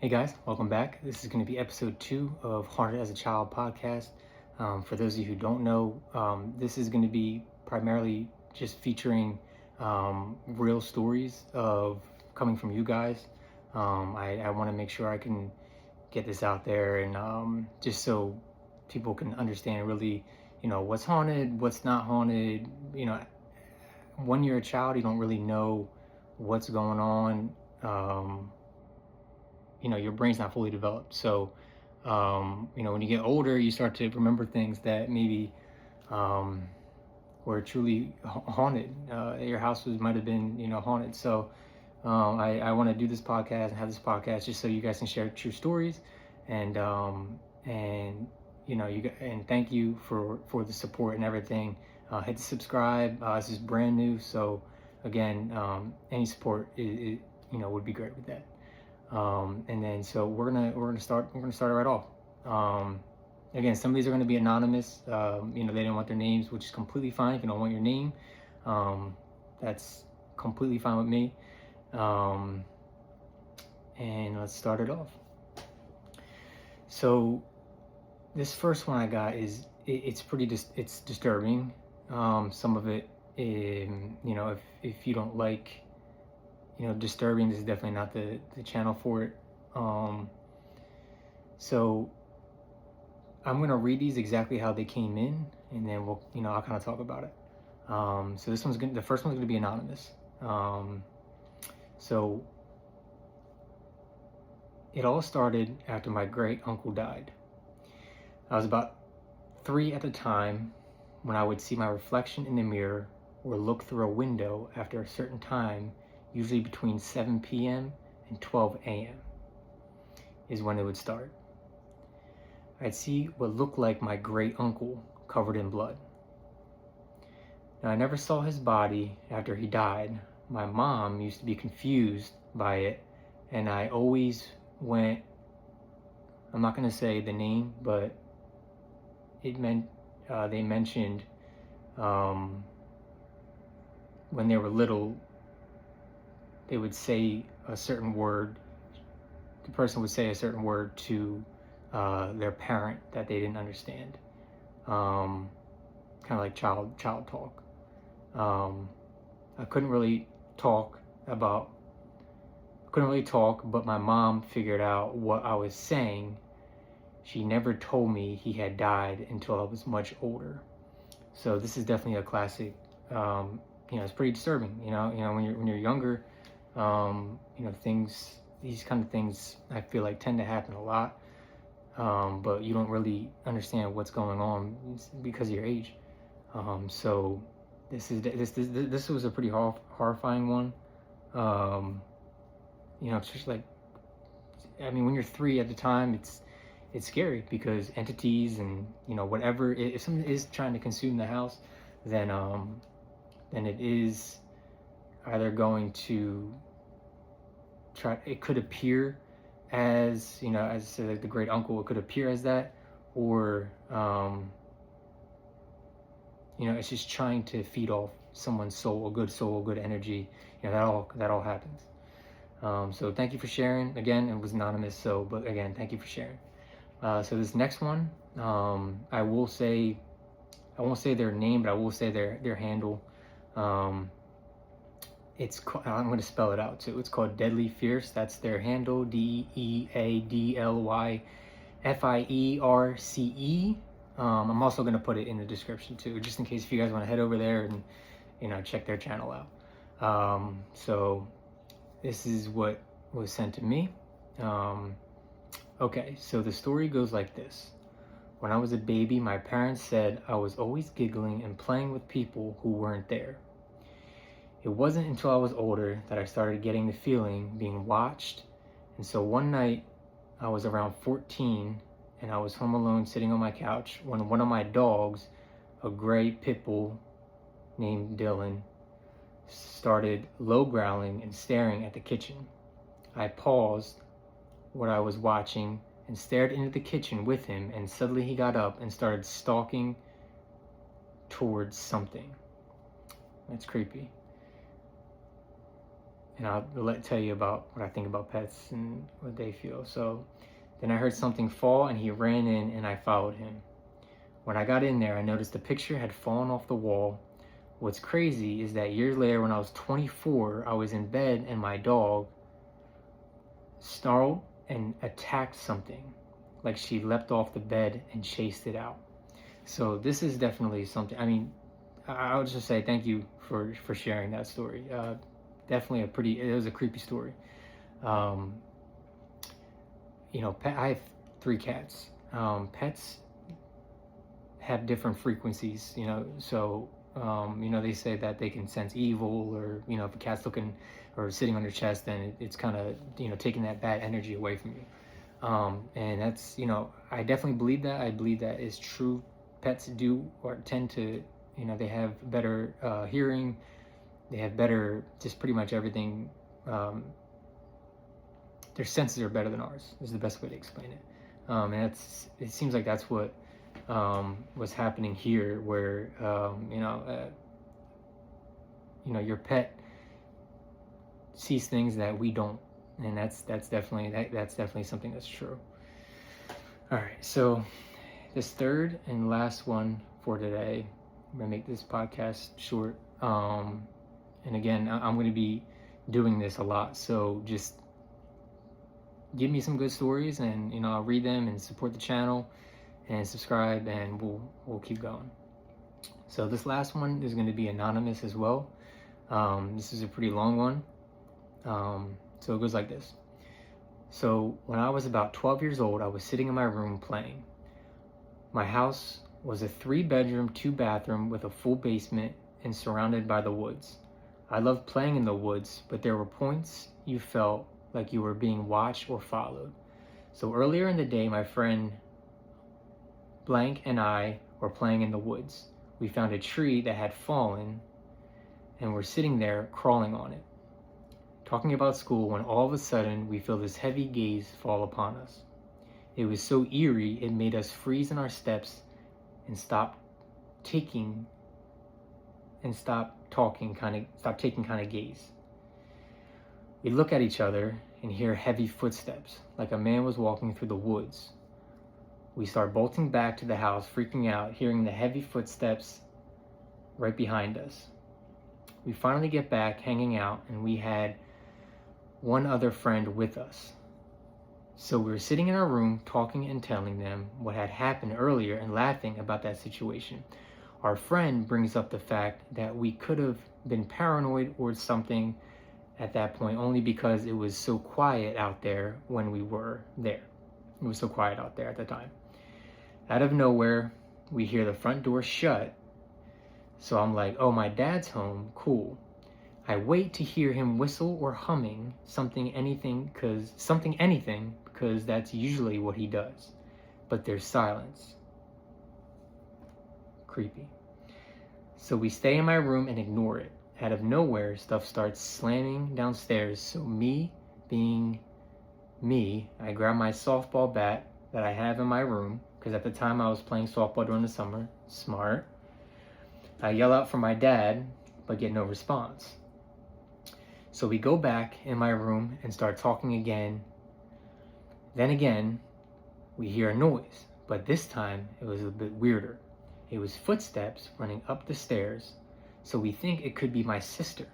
Hey guys, welcome back. This is going to be episode 2 of Haunted as a Child podcast. For those of you who don't know, this is going to be primarily just featuring real stories of coming from you guys. I want to make sure I can get this out there and just so people can understand really, what's haunted, what's not haunted. When you're a child, you don't really know what's going on. Your brain's not fully developed. So, when you get older, you start to remember things that maybe um, were truly haunted. Your house might have been, haunted. So, I want to do this podcast and have this podcast just so you guys can share true stories, and and thank you for the support and everything. Hit the subscribe. This is brand new, so again, any support would be great with that. And then so we're gonna start it right off. Again, some of these are gonna be anonymous. They don't want their names, which is completely fine. If you don't want your name, that's completely fine with me. And let's start it off. So this first one I got it's pretty it's disturbing. Some of it, if you don't like disturbing, this is definitely not the channel for it. So I'm gonna read these exactly how they came in, and then I'll kind of talk about it. So the first one's gonna be anonymous. So it all started after my great uncle died. I was about 3 at the time when I would see my reflection in the mirror or look through a window after a certain time, usually between 7 p.m. and 12 a.m. is when it would start. I'd see what looked like my great uncle covered in blood. Now, I never saw his body after he died. My mom used to be confused by it, and I always went, I'm not going to say the name, but it meant they mentioned when they were little, they would say a certain word. The person would say a certain word to their parent that they didn't understand. Kind of like child talk. I couldn't really talk, but my mom figured out what I was saying. She never told me he had died until I was much older. So this is definitely a classic. It's pretty disturbing. When you're younger, these kind of things I feel like tend to happen a lot. But you don't really understand what's going on because of your age. So this was a pretty horrifying one. It's just like, when you're 3 at the time, it's scary because entities and whatever, if something is trying to consume the house, then it is either going to try. It could appear as as I said, like the great uncle, it could appear as that, or it's just trying to feed off someone's soul, good energy. That all happens. So thank you for sharing. Again, it was anonymous, but again, thank you for sharing. So this next one, I won't say their name, but I will say their handle. I'm going to spell it out too. It's called Deadly Fierce. That's their handle, DEADLYFIERCE. I'm also going to put it in the description too, just in case if you guys want to head over there and check their channel out. So this is what was sent to me. Okay, so the story goes like this. When I was a baby, my parents said I was always giggling and playing with people who weren't there. It wasn't until I was older that I started getting the feeling being watched. And so one night, I was around 14, and I was home alone sitting on my couch when one of my dogs, a gray pit bull named Dylan, started low growling and staring at the kitchen. I paused what I was watching and stared into the kitchen with him, and suddenly he got up and started stalking towards something. That's creepy. and I'll tell you about what I think about pets and what they feel. So then I heard something fall, and he ran in, and I followed him. When I got in there, I noticed the picture had fallen off the wall. What's crazy is that years later, when I was 24, I was in bed and my dog snarled and attacked something, like she leapt off the bed and chased it out. So this is definitely something. I mean, I would just say thank you for sharing that story. Definitely it was a creepy story. I have 3 cats. Pets have different frequencies, so they say that they can sense evil, or if a cat's looking or sitting on your chest, then it's kind of taking that bad energy away from you. And that's I definitely believe that. I believe that is true. Pets do or tend to they have better hearing, they have better just pretty much everything. Their senses are better than ours is the best way to explain it. And it seems like that's what was happening here, where your pet sees things that we don't, and that's definitely something that's true. All right, so this third and last one for today, I'm gonna make this podcast short. And again, I'm gonna be doing this a lot, so just give me some good stories, and I'll read them and support the channel and subscribe, and we'll keep going. So this last one is going to be anonymous as well. This is a pretty long one. So it goes like this. So when I was about 12 years old, I was sitting in my room playing. My house was a 3-bedroom, 2-bathroom with a full basement and surrounded by the woods. I loved playing in the woods, but there were points you felt like you were being watched or followed. So earlier in the day, my friend Blank and I were playing in the woods. We found a tree that had fallen and were sitting there crawling on it, talking about school, when all of a sudden we feel this heavy gaze fall upon us. It was so eerie, it made us freeze in our steps and stop taking kind of gaze. We look at each other and hear heavy footsteps, like a man was walking through the woods. We start bolting back to the house, freaking out, hearing the heavy footsteps right behind us. We finally get back, hanging out, and we had one other friend with us. So we were sitting in our room, talking and telling them what had happened earlier and laughing about that situation. Our friend brings up the fact that we could have been paranoid or something at that point, only because it was so quiet out there when we were there. It was so quiet out there at the time. Out of nowhere, we hear the front door shut. So I'm like, oh, my dad's home, cool. I wait to hear him whistle or humming anything, because that's usually what he does. But there's silence. Creepy. So we stay in my room and ignore it. Out of nowhere, stuff starts slamming downstairs. So me being me, I grab my softball bat that I have in my room, because at the time I was playing softball during the summer. Smart. I yell out for my dad, but get no response. So we go back in my room and start talking again. Then again, we hear a noise, but this time it was a bit weirder. It was footsteps running up the stairs, so we think it could be my sister.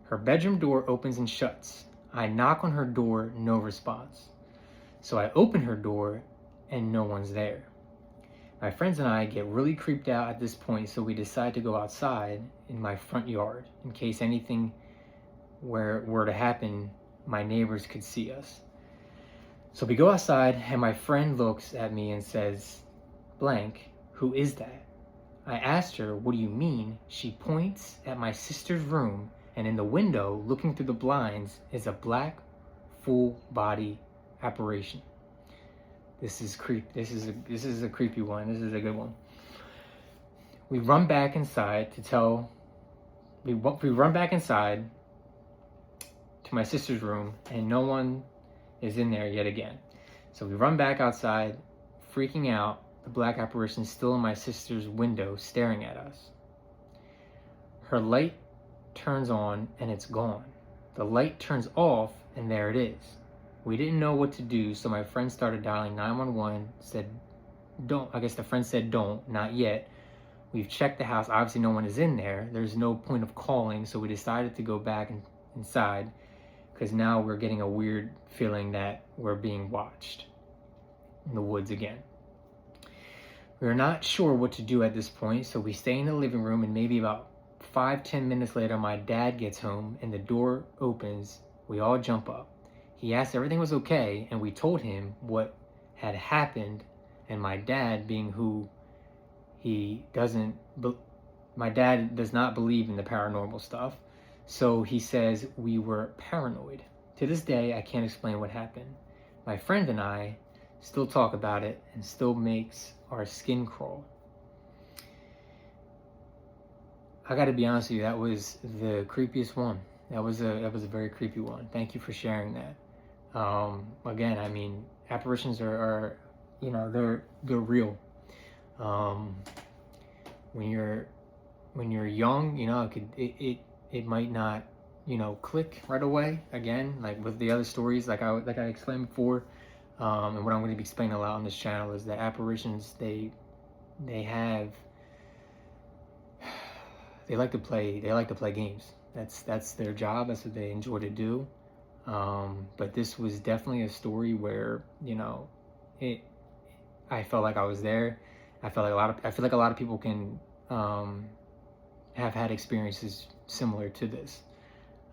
Her bedroom door opens and shuts. I knock on her door, no response. So I open her door and no one's there. My friends and I get really creeped out at this point, so we decide to go outside in my front yard in case anything were to happen, my neighbors could see us. So we go outside and my friend looks at me and says, "Blank, who is that?" I asked her, "What do you mean?" She points at my sister's room, and in the window, looking through the blinds, is a black, full body apparition. This is a creepy one. This is a good one. We run back inside to my sister's room, and no one is in there yet again. So we run back outside, freaking out. The black apparition is still in my sister's window, staring at us. Her light turns on and it's gone. The light turns off and there it is. We didn't know what to do, so my friend started dialing 911, said, don't, I guess the friend said, don't, not yet. We've checked the house, obviously no one is in there. There's no point of calling, so we decided to go back inside because now we're getting a weird feeling that we're being watched in the woods again. We're not sure what to do at this point, so we stay in the living room, and maybe about 5-10 minutes later, my dad gets home and the door opens. We all jump up. He asked if everything was okay, and we told him what had happened, and my dad, being who he doesn't, my dad does not believe in the paranormal stuff, so he says we were paranoid. To this day, I can't explain what happened. My friend and I still talk about it and still makes our skin crawl. I gotta be honest with you, that was the creepiest one. That was a very creepy one. Thank you for sharing that. Again, I mean, apparitions are you know, they're real. When you're young, you know, it might not, you know, click right away. Again, like with the other stories, like I explained before, and what I'm going to be explaining a lot on this channel is that apparitions, they like to play games. That's their job. That's what they enjoy to do. But this was definitely a story where, you know, I felt like I was there. I feel like a lot of people can have had experiences similar to this.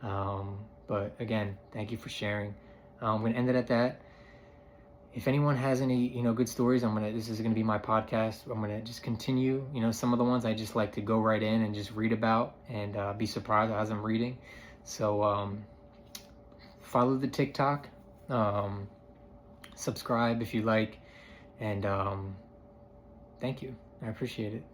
But again, thank you for sharing. I'm gonna end it at that. If anyone has any, you know, good stories, this is gonna be my podcast. I'm gonna just continue. You know, some of the ones I just like to go right in and just read about and be surprised as I'm reading. So follow the TikTok, subscribe if you like, and thank you. I appreciate it.